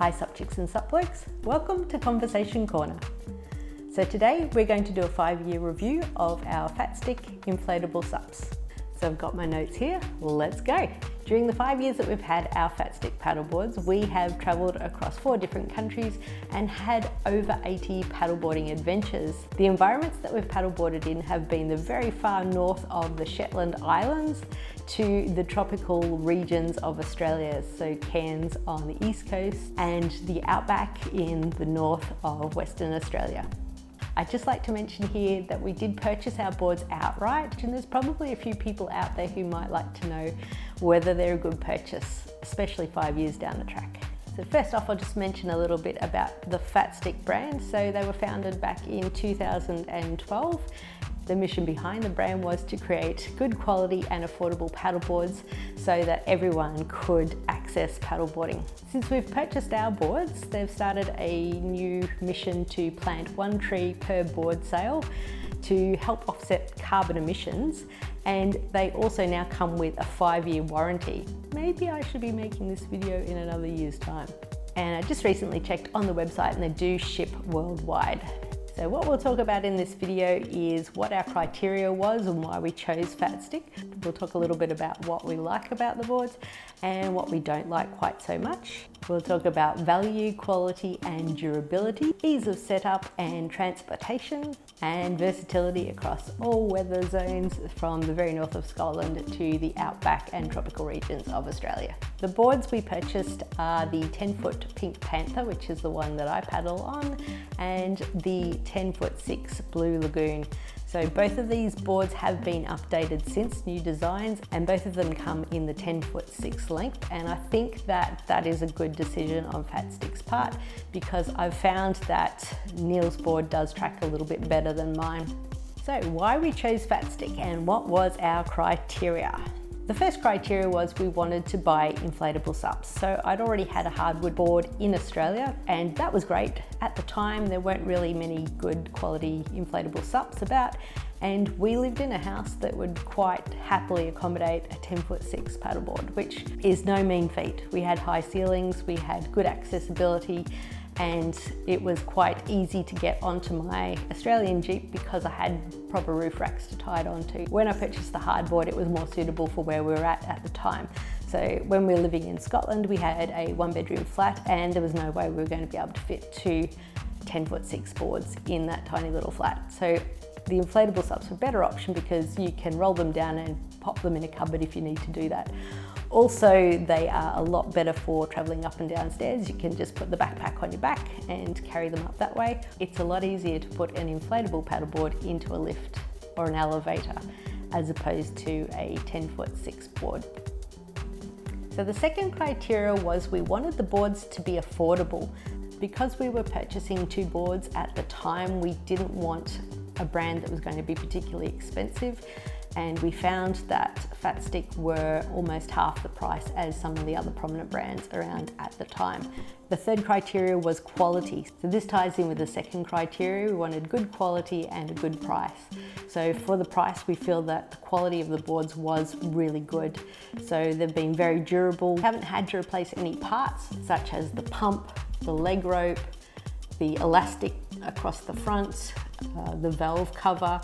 Hi sup chicks and sup blokes, welcome to Conversation Corner. So today we're going to do a 5-year review of our Fatstick inflatable SUPs. So I've got my notes here, let's go. During the 5 years that we've had our Fatstick paddleboards, we have travelled across 4 different countries and had over 80 paddleboarding adventures. The environments that we've paddleboarded in have been the very far north of the Shetland Islands to the tropical regions of Australia, so Cairns on the east coast and the outback in the north of Western Australia. I'd just like to mention here that we did purchase our boards outright, and there's probably a few people out there who might like to know whether they're a good purchase, especially 5 years down the track. So first off, I'll just mention a little bit about the Fatstick brand. So they were founded back in 2012. The mission behind the brand was to create good quality and affordable paddleboards so that everyone could access paddleboarding. Since we've purchased our boards, they've started a new mission to plant 1 tree per board sale to help offset carbon emissions, and they also now come with a 5-year warranty. Maybe I should be making this video in another year's time. And I just recently checked on the website and they do ship worldwide. So what we'll talk about in this video is what our criteria was and why we chose Fatstick. We'll talk a little bit about what we like about the boards and what we don't like quite so much. We'll talk about value, quality and durability, ease of setup and transportation, and versatility across all weather zones from the very north of Scotland to the outback and tropical regions of Australia. The boards we purchased are the 10-foot Pink Panther, which is the one that I paddle on, and the 10-foot 6 Blue Lagoon. So both of these boards have been updated since new designs, and both of them come in the 10-foot 6 length, and I think that that is a good decision on Fatstick's part because I've found that Neil's board does track a little bit better than mine. So why we chose Fatstick and what was our criteria? The first criteria was we wanted to buy inflatable SUPs. So I'd already had a hardwood board in Australia and that was great. At the time there weren't really many good quality inflatable SUPs about, and we lived in a house that would quite happily accommodate a 10-foot 6 paddleboard, which is no mean feat. We had high ceilings, we had good accessibility, and it was quite easy to get onto my Australian Jeep because I had proper roof racks to tie it onto. When I purchased the hardboard, it was more suitable for where we were at the time. So when we were living in Scotland, we had a 1-bedroom flat and there was no way we were going to be able to fit 2 10-foot 6 boards in that tiny little flat. So the inflatable SUPs are a better option because you can roll them down and pop them in a cupboard if you need to do that. Also, they are a lot better for traveling up and down stairs. You can just put the backpack on your back and carry them up that way. It's a lot easier to put an inflatable paddleboard into a lift or an elevator as opposed to a 10-foot 6 board. So the second criteria was we wanted the boards to be affordable. Because we were purchasing 2 boards at the time, we didn't want a brand that was going to be particularly expensive, and we found that Fatstick were almost half the price as some of the other prominent brands around at the time. The third criteria was quality. So this ties in with the second criteria. We wanted good quality and a good price. So for the price, we feel that the quality of the boards was really good. So they've been very durable. We haven't had to replace any parts such as the pump, the leg rope, the elastic across the front, the valve cover,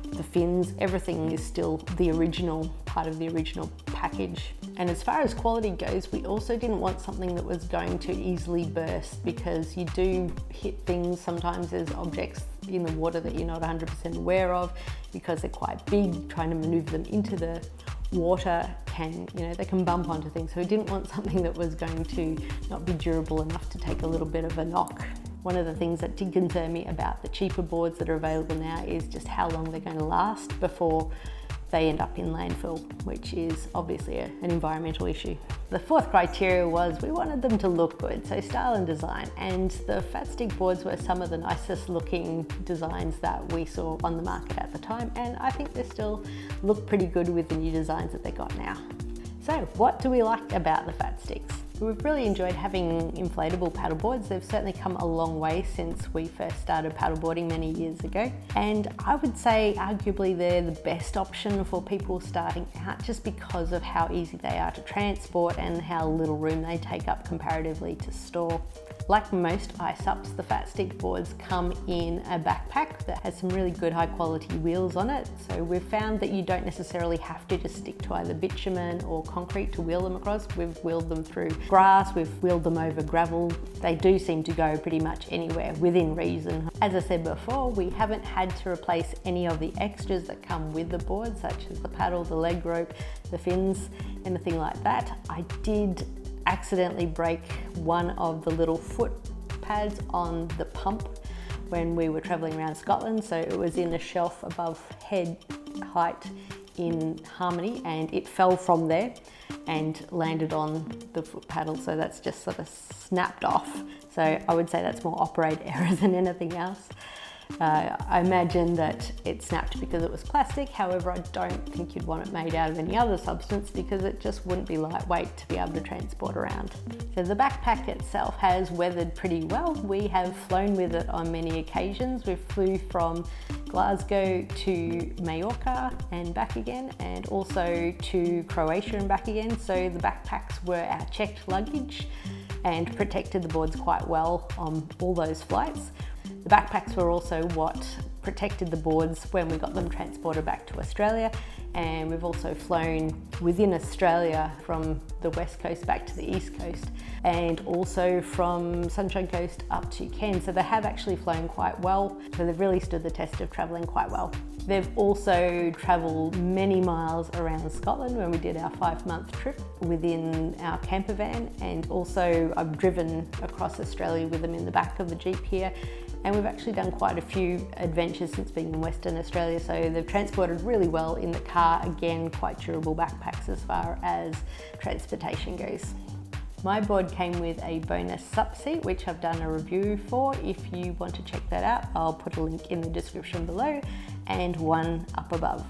the fins, everything is still the original, part of the original package. And as far as quality goes, we also didn't want something that was going to easily burst because you do hit things sometimes. There's objects in the water that you're not 100% aware of because they're quite big. Trying to maneuver them into the water they can bump onto things. So we didn't want something that was going to not be durable enough to take a little bit of a knock. One of the things that did concern me about the cheaper boards that are available now is just how long they're going to last before they end up in landfill, which is obviously an environmental issue. The fourth criteria was we wanted them to look good, so style and design, and the Fatstick boards were some of the nicest looking designs that we saw on the market at the time, and I think they still look pretty good with the new designs that they got now. So what do we like about the Fatsticks? We've really enjoyed having inflatable paddleboards. They've certainly come a long way since we first started paddleboarding many years ago. And I would say arguably they're the best option for people starting out just because of how easy they are to transport and how little room they take up comparatively to store. Like most iSUPs, the Fatstick boards come in a backpack that has some really good high quality wheels on it. So we've found that you don't necessarily have to just stick to either bitumen or concrete to wheel them across. We've wheeled them through grass, we've wheeled them over gravel. They do seem to go pretty much anywhere within reason. As I said before, we haven't had to replace any of the extras that come with the board, such as the paddle, the leg rope, the fins, anything like that. I did accidentally break one of the little foot pads on the pump when we were travelling around Scotland, so it was in a shelf above head height in Harmony, and it fell from there and landed on the foot paddle, so that's just sort of snapped off. So I would say that's more operator error than anything else. I imagine that it snapped because it was plastic. However, I don't think you'd want it made out of any other substance because it just wouldn't be lightweight to be able to transport around. So the backpack itself has weathered pretty well. We have flown with it on many occasions. We flew from Glasgow to Majorca and back again, and also to Croatia and back again. So the backpacks were our checked luggage and protected the boards quite well on all those flights. The backpacks were also what protected the boards when we got them transported back to Australia, and we've also flown within Australia from the west coast back to the east coast, and also from Sunshine Coast up to Cairns. So they have actually flown quite well, so they've really stood the test of travelling quite well. They've also travelled many miles around Scotland when we did our 5-month trip within our camper van, and also I've driven across Australia with them in the back of the Jeep here. And we've actually done quite a few adventures since being in Western Australia, so they've transported really well in the car. Again, quite durable backpacks as far as transportation goes. My board came with a bonus SUP seat, which I've done a review for. If you want to check that out, I'll put a link in the description below and one up above.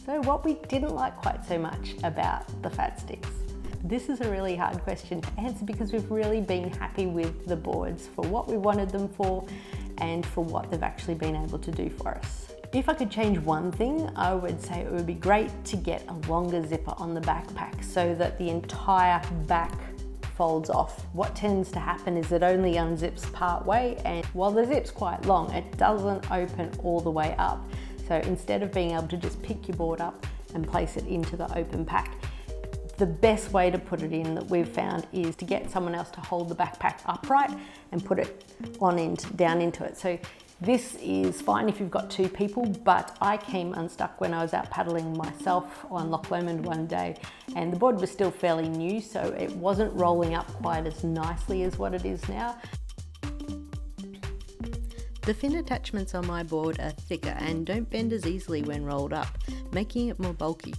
So what we didn't like quite so much about the Fatsticks. This is a really hard question to answer because we've really been happy with the boards for what we wanted them for and for what they've actually been able to do for us. If I could change one thing, I would say it would be great to get a longer zipper on the backpack so that the entire back folds off. What tends to happen is it only unzips part way, and while the zip's quite long, it doesn't open all the way up. So instead of being able to just pick your board up and place it into the open pack, the best way to put it in that we've found is to get someone else to hold the backpack upright and put it down into it. So this is fine if you've got 2 people, but I came unstuck when I was out paddling myself on Loch Lomond one day, and the board was still fairly new, so it wasn't rolling up quite as nicely as what it is now. The fin attachments on my board are thicker and don't bend as easily when rolled up, making it more bulky.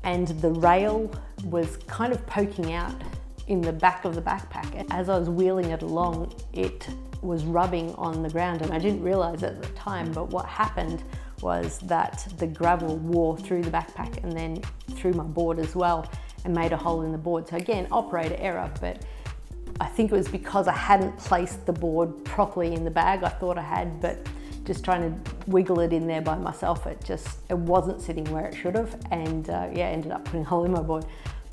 And the rail was kind of poking out in the back of the backpack. As I was wheeling it along, it was rubbing on the ground, and I didn't realize it at the time, but what happened was that the gravel wore through the backpack and then through my board as well and made a hole in the board. So again, operator error, but I think it was because I hadn't placed the board properly in the bag. I thought I had, but just trying to wiggle it in there by myself, it wasn't sitting where it should have, and ended up putting a hole in my board.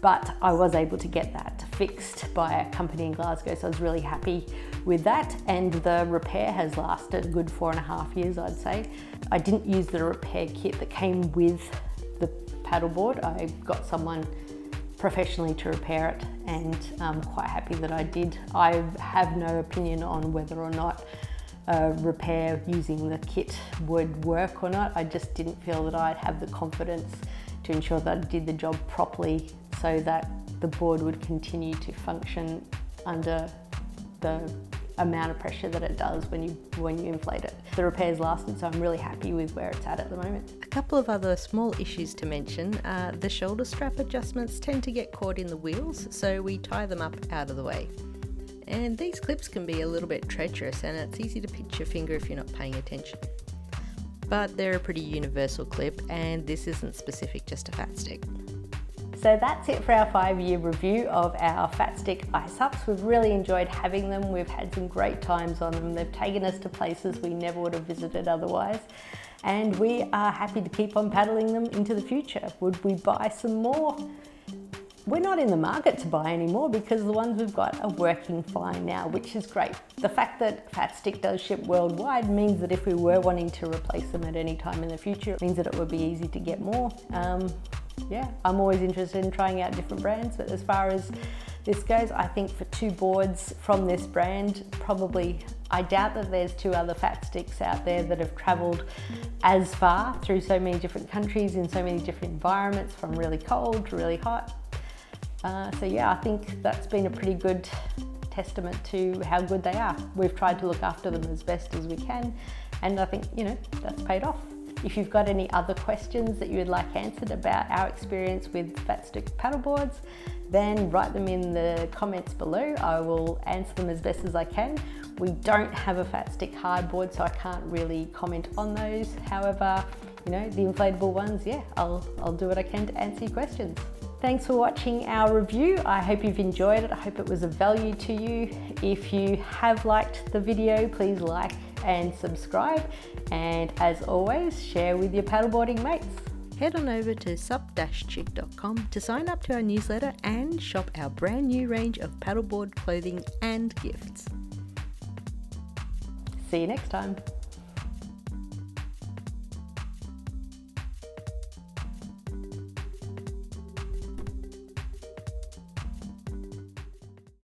But I was able to get that fixed by a company in Glasgow, so I was really happy with that, and the repair has lasted a good 4.5 years, I'd say. I didn't use the repair kit that came with the paddleboard. I got someone professionally to repair it, and I'm quite happy that I did. I have no opinion on whether or not repair using the kit would work or not. I just didn't feel that I'd have the confidence to ensure that I did the job properly so that the board would continue to function under the amount of pressure that it does when you inflate it. The repairs lasted, so I'm really happy with where it's at the moment. A couple of other small issues to mention. The shoulder strap adjustments tend to get caught in the wheels, so we tie them up out of the way. And these clips can be a little bit treacherous, and it's easy to pinch your finger if you're not paying attention. But they're a pretty universal clip, and this isn't specific just to Fatstick. So that's it for our 5-year review of our Fatstick iSUPs. We've really enjoyed having them. We've had some great times on them. They've taken us to places we never would have visited otherwise. And we are happy to keep on paddling them into the future. Would we buy some more? We're not in the market to buy anymore because the ones we've got are working fine now, which is great. The fact that Fatstick does ship worldwide means that if we were wanting to replace them at any time in the future, it means that it would be easy to get more. Yeah, I'm always interested in trying out different brands, but as far as this goes, I think for 2 boards from this brand, probably, I doubt that there's 2 other Fatsticks out there that have travelled as far through so many different countries in so many different environments, from really cold to really hot. So yeah, I think that's been a pretty good testament to how good they are. We've tried to look after them as best as we can, and I think, you know, that's paid off. If you've got any other questions that you would like answered about our experience with Fatstick paddleboards, then write them in the comments below. I will answer them as best as I can. We don't have a Fatstick hardboard, so I can't really comment on those. However, you know, the inflatable ones, yeah, I'll do what I can to answer your questions. Thanks for watching our review. I hope you've enjoyed it. I hope it was of value to you. If you have liked the video, please like and subscribe. And as always, share with your paddleboarding mates. Head on over to sup-chick.com to sign up to our newsletter and shop our brand new range of paddleboard clothing and gifts. See you next time.